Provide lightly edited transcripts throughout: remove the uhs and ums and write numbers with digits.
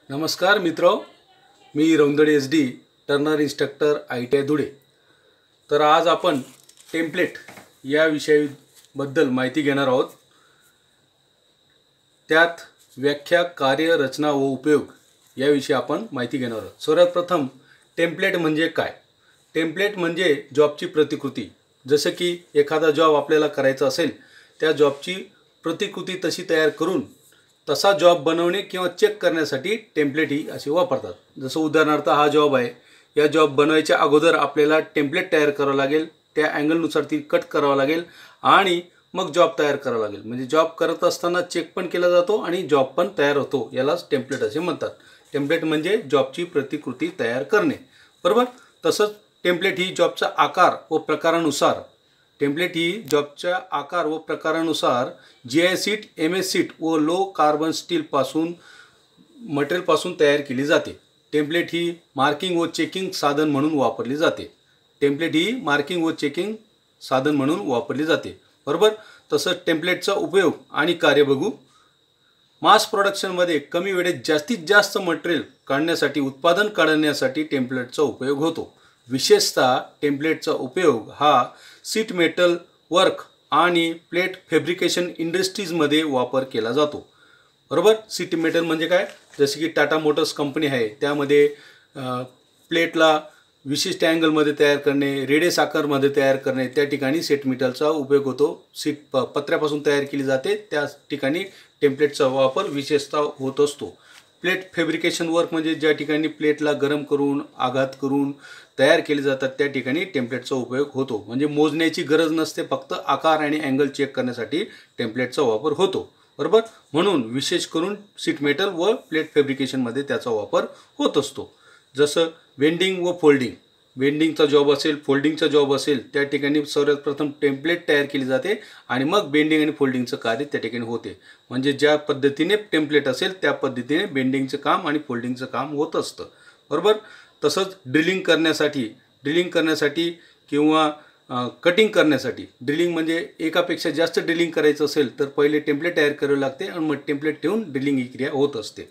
नमस्कार मित्रो, मी रौंदडे SD Turner instructor ITI Dhule. तर आज आपण टेम्पलेट या विषयाबद्दल माहिती घेणार आहोत। त्यात व्याख्या, कार्य, रचना व उपयोग याविषयी आपण माहिती घेणार आहोत। सर्वात प्रथम टेम्पलेट म्हणजे काय? टेम्पलेट म्हणजे जॉबची प्रतिकृती। जसे की एखादा जॉब आपल्याला करायचा असेल, त्या जॉबची प्रतिकृती तशी तयार करून तसा जॉब बनवणे किंवा चेक करण्यासाठी टेम्पलेट ही असे वापरतात। जसं उदाहरणार्थ हा जॉब आहे, या जॉब बनवायच्या अगोदर आपल्याला टेम्पलेट तयार करावं लागेल, त्या अँगलनुसार ती कट करावं लागेल आणि मग जॉब तयार करावा लागेल। म्हणजे जॉब करत असताना चेक पण केला जातो आणि जॉब पण तयार होतो, यालाच टेम्पलेट असे म्हणतात। टेम्पलेट म्हणजे जॉबची प्रतिकृती तयार करणे, बरोबर। तसंच टेम्पलेट ही जॉबचा आकार व प्रकारानुसार GI शीट, MS शीट व लो कार्बन स्टील पासून मटेरियल पासून तयार केली जाते। टेम्पलेट ही मार्किंग व चेकिंग साधन म्हणून वापरली जाते। बरोबर। तसंच टेम्पलेटचा उपयोग आणि कार्य बघू। मास प्रोडक्शनमध्ये कमी वेळेत जास्तीत जास्त मटेरियल काढण्यासाठी, उत्पादन काढण्यासाठी टेम्पलेटचा उपयोग होतो। विशेषतः टेम्पलेटचा उपयोग हा शीट मेटल वर्क आणि प्लेट फॅब्रिकेशन इंडस्ट्रीजमध्ये वापर केला जातो। बरोबर। शीट मेटल म्हणजे काय? जसे की टाटा मोटर्स कंपनी आहे, त्यामध्ये प्लेटला विशिष्ट अँगलमध्ये तयार करणे, रेडियस आकारमध्ये तयार करणे, त्या ठिकाणी शीट मेटलचा उपयोग होतो। शीट पत्र्यापासून तयार केली जाते, त्या ठिकाणी टेम्पलेटचा वापर विशेषतः होत असतो। प्लेट फॅब्रिकेशन वर्क म्हणजे ज्या ठिकाणी प्लेटला गरम करून, आघात करून तयार केले जातात, त्या ठिकाणी टेम्पलेटचा उपयोग होतो। म्हणजे मोजण्याची गरज नसते, फक्त आकार आणि अँगल चेक करण्यासाठी टेम्पलेटचा वापर होतो, बरोबर। म्हणून विशेष करून शीट मेटल व प्लेट फॅब्रिकेशनमध्ये त्याचा वापर होत असतो। जसं वेंडिंग व फोल्डिंग, वेंडिंगचा जॉब असेल, फोल्डिंगचा जॉब असेल, त्या ठिकाणी सर्वात प्रथम टेम्पलेट तयार केली जाते आणि मग बेंडिंग आणि फोल्डिंगचं कार्य त्या ठिकाणी होते। म्हणजे ज्या पद्धतीने टेम्पलेट असेल त्या पद्धतीने बेंडिंगचं काम आणि फोल्डिंगचं काम होत असतं, बरोबर। तसंच ड्रिलिंग करण्यासाठी किंवा कटिंग करण्यासाठी, ड्रिलिंग म्हणजे एकापेक्षा जास्त ड्रिलिंग करायचं असेल तर पहिले टेम्पलेट तयार करावे लागते आणि मग टेम्पलेट ठेवून ड्रिलिंग ही क्रिया होत असते।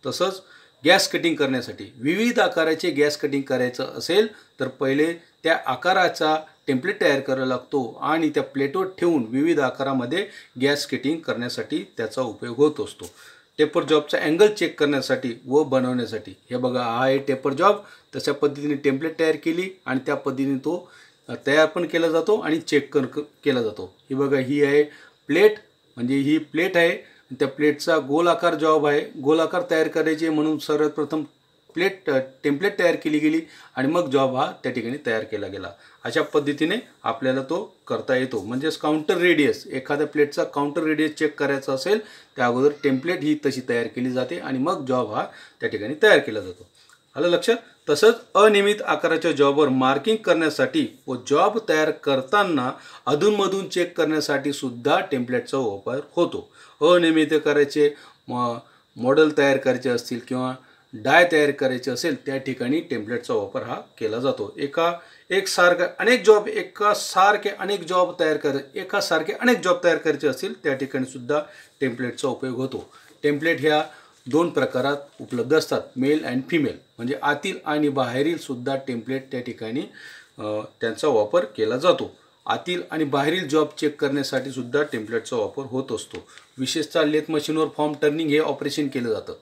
तसंच गॅस कटिंग करण्यासाठी, विविध आकाराचे गॅस कटिंग करायचं असेल तर पहिले त्या आकाराचा टेम्पलेट तयार करावा लागतो आणि त्या प्लेटवर ठेवून विविध आकारामध्ये गॅस कटिंग करण्यासाठी त्याचा उपयोग होत असतो। टेपर जॉबचा अँगल चेक करण्यासाठी व बनवण्यासाठी, हे बघा हा आहे टेपर जॉब, तशा पद्धतीने टेम्पलेट तयार केली आणि त्या पद्धतीने तो तयार पण केला जातो आणि चेक केला जातो। ही बघा, ही आहे प्लेट, म्हणजे ही प्लेट आहे, त्या प्लेटचा गोल आकार जॉब आहे। गोल आकार तयार करायचे म्हणून सर्वात प्रथम टेम्पलेट तयार केली गेली आणि मग जॉब हा त्या ठिकाणी तयार केला गेला। अशा पद्धतीने आपल्याला तो करता येतो। म्हणजेच काउंटर रेडियस, एखाद्या प्लेटचा काउंटर रेडियस चेक करायचा असेल त्या अगोदर टेम्पलेट ही तशी तयार केली जाते आणि मग जॉब हा त्या ठिकाणी तयार केला जातो। आलं लक्षात? तसंच अनियमित आकाराच्या जॉबवर मार्किंग करण्यासाठी व जॉब तयार करताना अधूनमधून चेक करण्यासाठी सुद्धा टेम्पलेटचा वापर होतो। अनियमित आकाराचे मॉडेल तयार करायचे असतील किंवा डाय तयार करायचे असेल, त्या ठिकाणी टेम्पलेटचा वापर हा केला जातो। एकासारखे अनेक जॉब तयार करायचे असतील, त्या ठिकाणी सुद्धा टेम्पलेटचा उपयोग होतो। टेम्पलेट ह्या दोन प्रकारात उपलब्ध असतात, मेल अँड फिमेल, म्हणजे आतील आणि बाहेरील सुद्धा टेम्पलेट त्या ठिकाणी त्यांचा वापर केला जातो। आतील आणि बाहेरील जॉब चेक करण्यासाठी सुद्धा टेम्पलेटचा वापर होत असतो। विशेषतः लेथ मशीनवर फॉर्म टर्निंग हे ऑपरेशन केलं जातं।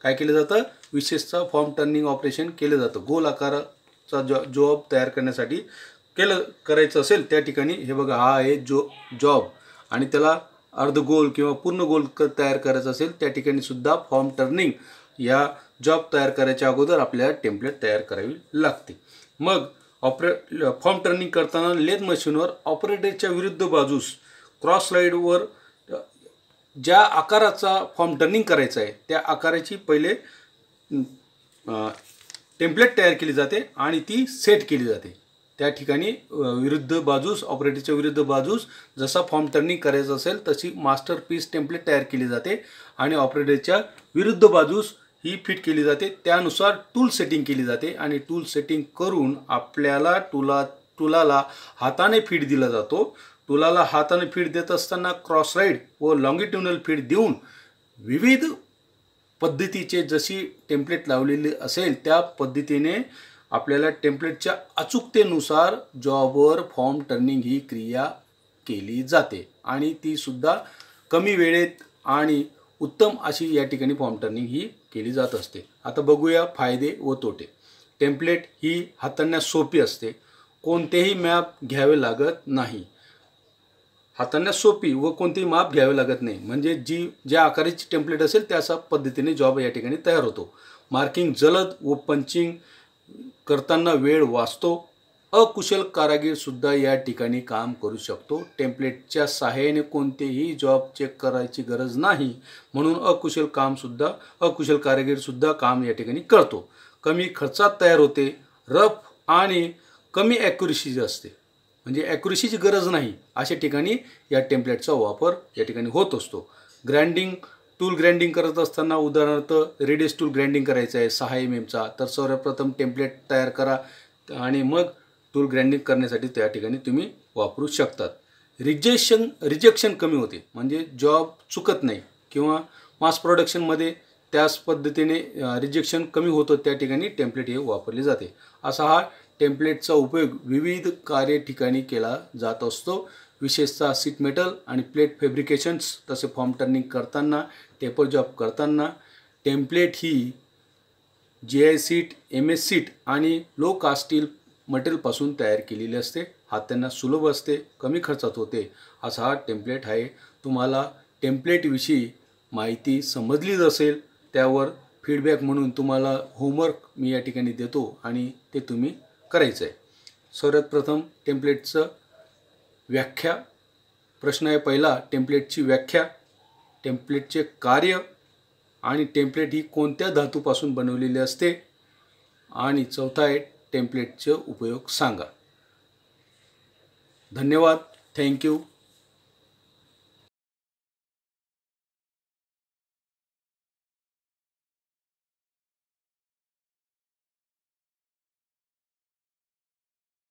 काय केलं जातं? विशेषतः फॉर्म टर्निंग ऑपरेशन केलं जातं। गोल आकाराचा जॉब तयार करण्यासाठी करायचं असेल त्या ठिकाणी, हे बघा हा आहे जॉब आणि त्याला अर्धगोल किंवा पूर्ण गोल तयार करायचं असेल, त्या ठिकाणी सुद्धा फॉर्म टर्निंग या जॉब तयार करायच्या अगोदर आपल्याला टेम्पलेट तयार करावी लागते। मग फॉर्म टर्निंग करताना लेथ मशीनवर ऑपरेटरच्या विरुद्ध बाजूस क्रॉस स्लाइडवर ज्या आकाराचा फॉर्म टर्निंग करायचा आहे त्या आकाराची पहिले टेम्पलेट तयार केली जाते आणि ती सेट केली जाते। त्या ठिकाणी विरुद्ध बाजूस, ऑपरेटरच्या विरुद्ध बाजूस जसा फॉर्म टर्निंग करायचं असेल तशी मास्टरपीस टेम्पलेट तयार केली जाते आणि ऑपरेटरच्या विरुद्ध बाजूस ही फिट केली जाते। त्यानुसार टूल सेटिंग केली जाते आणि टूल सेटिंग करून आपल्याला टूलाला हाताने फीड दिला जातो। टूलाला हाताने फीड देत असताना क्रॉस राईड व लॉंगिट्युनल फीड देऊन विविध पद्धतीचे जशी टेम्पलेट लावलेली असेल त्या पद्धतीने आपल्याला टेम्पलेटच्या अचूकतेनुसार जॉबवर फॉर्म टर्निंग ही क्रिया केली जाते आणि ती सुद्धा कमी वेळेत आणि उत्तम अशी या ठिकाणी फॉर्म टर्निंग ही केली जात असते. आता बघूया फायदे व तोटे. टेम्पलेट ही हाताळण्यास सोपी असते. कोणतेही मॅप घ्यावे लागत नाही. हाताळण्यास सोपी व कोणतेही माप घ्यावे लागत नाही. म्हणजे ज्या आकाराची टेम्पलेट असेल त्याच्या पद्धतीने जॉब या ठिकाणी तयार होतो. मार्किंग जलद व पंचिंग करताना वेळ वाचतो. अकुशल कारागीर सुद्धा या ठिकाणी काम करू शकतो. टेम्पलेटच्या सहाय्याने कोणतेही जॉब चेक करायची गरज नाही, म्हणून अकुशल कारागीर सुद्धा काम या ठिकाणी करतो. कमी खर्चात तयार होते. रफ आणि कमी ॲक्युरेसी असते, म्हणजे ॲक्युरेसीची गरज नाही अशा ठिकाणी या टेम्पलेटचा वापर या ठिकाणी होत असतो. टूल ग्राइंडिंग करत असताना उदाहरणार्थ रेडियस टूल ग्राइंडिंग करायचं आहे 6 mm तर सर्वप्रथम टेम्पलेट तयार करा आणि मग टूल ग्राइंडिंग करण्यासाठी त्या ठिकाणी तुम्ही वापरू शकतात. रिजेक्शन कमी होते, म्हणजे जॉब चुकत नाही किंवा मास प्रोडक्शनमध्ये त्याच पद्धतीने रिजेक्शन कमी होतं. त्या ठिकाणी टेम्पलेट हे वापरले जाते. असा हा टेम्पलेटचा उपयोग विविध कार्य ठिकाणी केला जात असतो. विशेषतः सीट मेटल आणि प्लेट फॅब्रिकेशन्स तसे फॉर्म टर्निंग करताना, टेपर जॉब करताना टेम्पलेट ही GI सीट, MS सीट आणि लो कास्ट स्टील मटेरियलपासून तयार केलेली असते. हाताळण्यास सुलभ असते, कमी खर्चात होते. असा हा टेम्पलेट आहे. तुम्हाला टेम्पलेटविषयी माहिती समजलीच असेल. त्यावर फीडबॅक म्हणून तुम्हाला होमवर्क मी या ठिकाणी देतो आणि ते तुम्ही करायचं आहे. सर्वात प्रथम टेम्पलेटचं व्याख्या. प्रश्न आहे पहिला, टेम्पलेटची व्याख्या, टेम्पलेटचे कार्य आणि टेम्पलेट ही कोणत्या धातूपासून बनवलेली असते. आणि चौथा आहे टेम्पलेटचे उपयोग सांगा. धन्यवाद. थँक्यू.